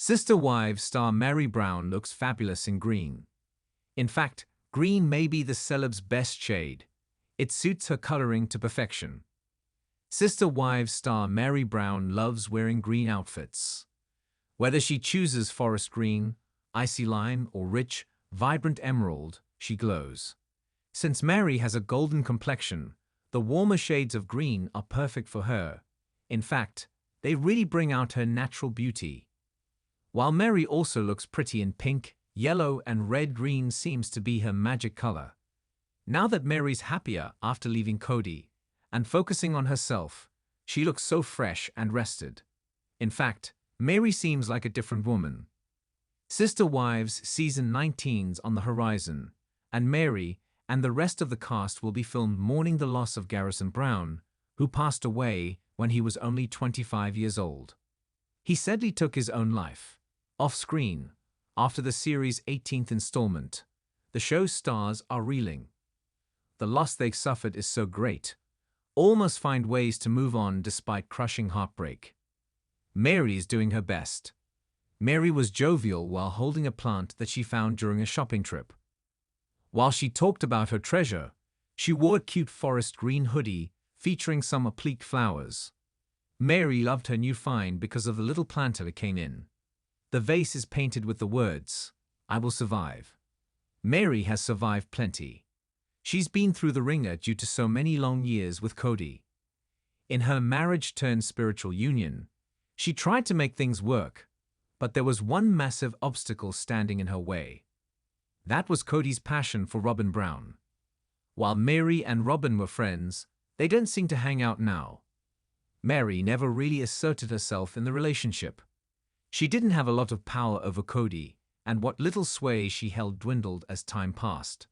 Sister Wives star Meri Brown looks fabulous in green. In fact, green may be the celeb's best shade. It suits her coloring to perfection. Sister Wives star Meri Brown loves wearing green outfits. Whether she chooses forest green, icy lime, or rich, vibrant emerald, she glows. Since Meri has a golden complexion, the warmer shades of green are perfect for her. In fact, they really bring out her natural beauty. While Meri also looks pretty in pink, yellow, and red, green seems to be her magic color. Now that Meri's happier after leaving Cody and focusing on herself, she looks so fresh and rested. In fact, Meri seems like a different woman. Sister Wives Season 19's on the horizon, and Meri and the rest of the cast will be filmed mourning the loss of Garrison Brown, who passed away when he was only 25 years old. He sadly took his own life off-screen after the series' 18th installment. The show's stars are reeling. The loss they suffered is so great. All must find ways to move on despite crushing heartbreak. Meri is doing her best. Meri was jovial while holding a plant that she found during a shopping trip. While she talked about her treasure, she wore a cute forest green hoodie featuring some applique flowers. Meri loved her new find because of the little planter it came in. The vase is painted with the words, "I will survive." Meri has survived plenty. She's been through the ringer due to so many long years with Cody. In her marriage-turned-spiritual union, she tried to make things work, but there was one massive obstacle standing in her way. That was Cody's passion for Robin Brown. While Meri and Robin were friends, they don't seem to hang out now. Meri never really asserted herself in the relationship. She didn't have a lot of power over Cody, and what little sway she held dwindled as time passed.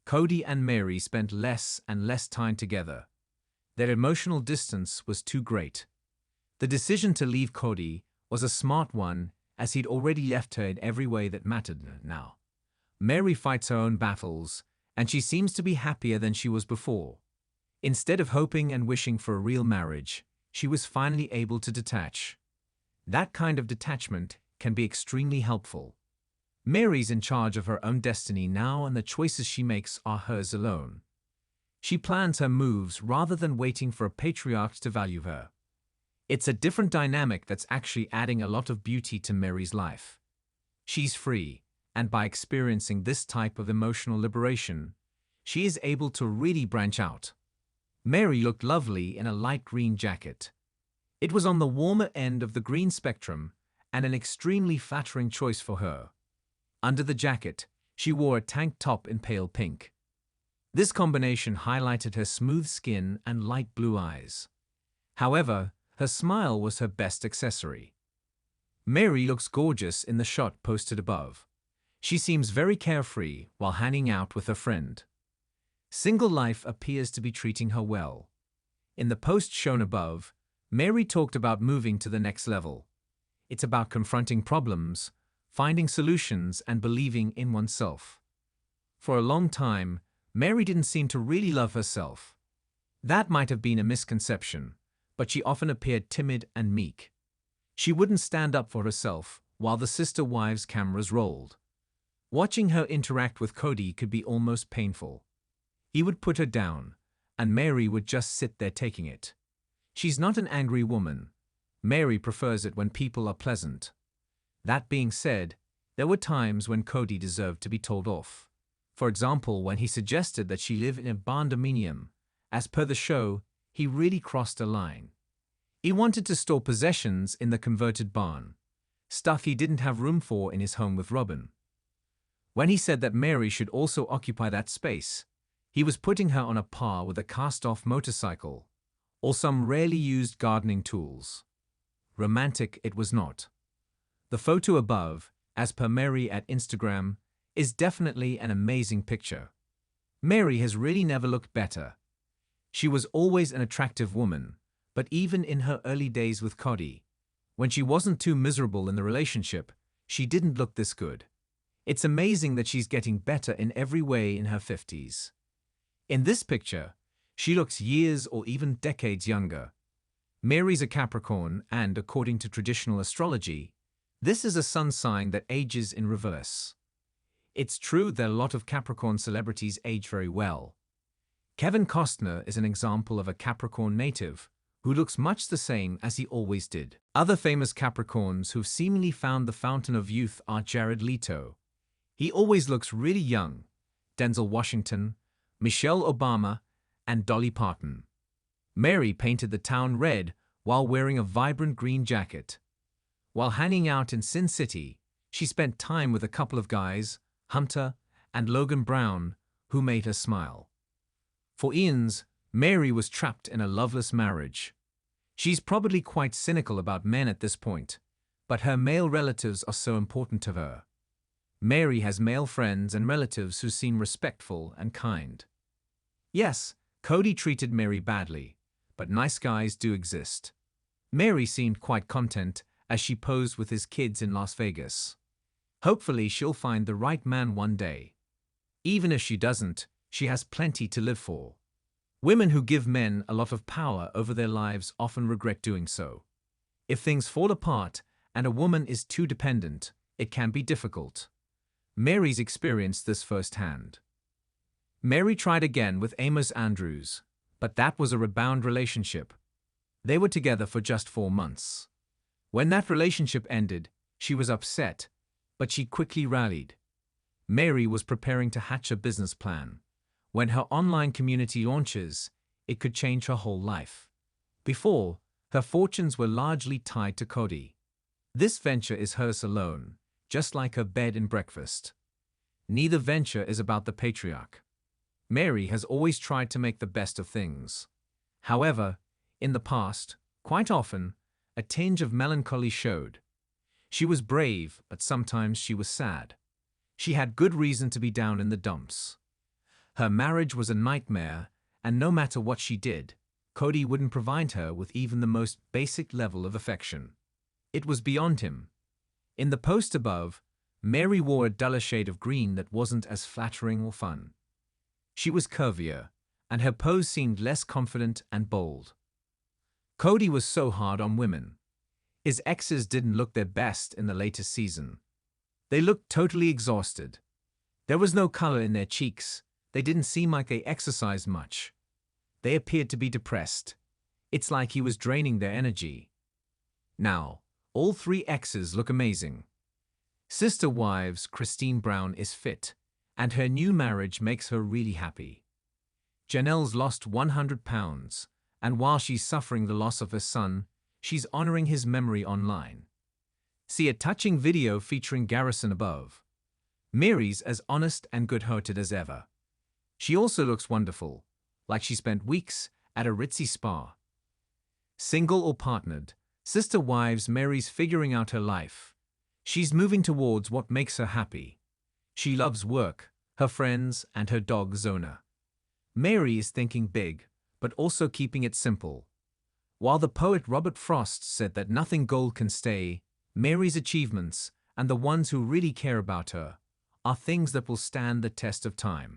Cody and Meri spent less and less time together. Their emotional distance was too great. The decision to leave Cody was a smart one, as he'd already left her in every way that mattered now. Meri fights her own battles, and she seems to be happier than she was before. Instead of hoping and wishing for a real marriage, she was finally able to detach. That kind of detachment can be extremely helpful. Meri's in charge of her own destiny now, and the choices she makes are hers alone. She plans her moves rather than waiting for a patriarch to value her. It's a different dynamic that's actually adding a lot of beauty to Meri's life. She's free, and by experiencing this type of emotional liberation, she is able to really branch out. Meri looked lovely in a light green jacket. It was on the warmer end of the green spectrum and an extremely flattering choice for her. Under the jacket, she wore a tank top in pale pink. This combination highlighted her smooth skin and light blue eyes. However, her smile was her best accessory. Meri looks gorgeous in the shot posted above. She seems very carefree while hanging out with her friend. Single life appears to be treating her well. In the post shown above, Meri talked about moving to the next level. It's about confronting problems, finding solutions, and believing in oneself. For a long time, Meri didn't seem to really love herself. That might have been a misconception, but she often appeared timid and meek. She wouldn't stand up for herself while the Sister Wives cameras rolled. Watching her interact with Cody could be almost painful. He would put her down, and Meri would just sit there taking it. She's not an angry woman. Meri prefers it when people are pleasant. That being said, there were times when Cody deserved to be told off. For example, when he suggested that she live in a barndominium. As per the show, he really crossed a line. He wanted to store possessions in the converted barn, stuff he didn't have room for in his home with Robin. When he said that Meri should also occupy that space, he was putting her on a par with a cast-off motorcycle or some rarely used gardening tools. Romantic it was not. The photo above, as per Meri at Instagram, is definitely an amazing picture. Meri has really never looked better. She was always an attractive woman, but even in her early days with Cody, when she wasn't too miserable in the relationship, she didn't look this good. It's amazing that she's getting better in every way in her 50s. In this picture, she looks years or even decades younger. Meri's a Capricorn and, according to traditional astrology, This is a sun sign that ages in reverse. It's true that a lot of Capricorn celebrities age very well. Kevin Costner is an example of a Capricorn native who looks much the same as he always did. Other famous Capricorns who've seemingly found the fountain of youth are Jared Leto. He always looks really young. Denzel Washington, Michelle Obama, and Dolly Parton. Meri painted the town red while wearing a vibrant green jacket. While hanging out in Sin City, she spent time with a couple of guys, Hunter and Logan Brown, who made her smile. For Ian's, Meri was trapped in a loveless marriage. She's probably quite cynical about men at this point, but her male relatives are so important to her. Meri has male friends and relatives who seem respectful and kind. Yes, Cody treated Meri badly, but nice guys do exist. Meri seemed quite content as she posed with his kids in Las Vegas. Hopefully she'll find the right man one day. Even if she doesn't, she has plenty to live for. Women who give men a lot of power over their lives often regret doing so. If things fall apart and a woman is too dependent, it can be difficult. Meri's experienced this firsthand. Meri tried again with Amos Andrews, but that was a rebound relationship. They were together for just 4 months. When that relationship ended, she was upset, but she quickly rallied. Meri was preparing to hatch a business plan. When her online community launches, it could change her whole life. Before, her fortunes were largely tied to Cody. This venture is hers alone, just like her bed and breakfast. Neither venture is about the patriarch. Meri has always tried to make the best of things. However, in the past, quite often, a tinge of melancholy showed. She was brave, but sometimes she was sad. She had good reason to be down in the dumps. Her marriage was a nightmare, and no matter what she did, Cody wouldn't provide her with even the most basic level of affection. It was beyond him. In the post above, Meri wore a duller shade of green that wasn't as flattering or fun. She was curvier, and her pose seemed less confident and bold. Cody was so hard on women. His exes didn't look their best in the latest season. They looked totally exhausted. There was no color in their cheeks. They didn't seem like they exercised much. They appeared to be depressed. It's like he was draining their energy. Now, all 3 exes look amazing. Sister Wives Christine Brown is fit, and her new marriage makes her really happy. Janelle's lost 100 pounds, and while she's suffering the loss of her son, she's honoring his memory online. See a touching video featuring Garrison above. Meri's as honest and good-hearted as ever. She also looks wonderful, like she spent weeks at a ritzy spa. Single or partnered, Sister Wives Meri's figuring out her life. She's moving towards what makes her happy. She loves work, her friends, and her dog Zona. Meri is thinking big, but also keeping it simple. While the poet Robert Frost said that nothing gold can stay, Meri's achievements, and the ones who really care about her, are things that will stand the test of time.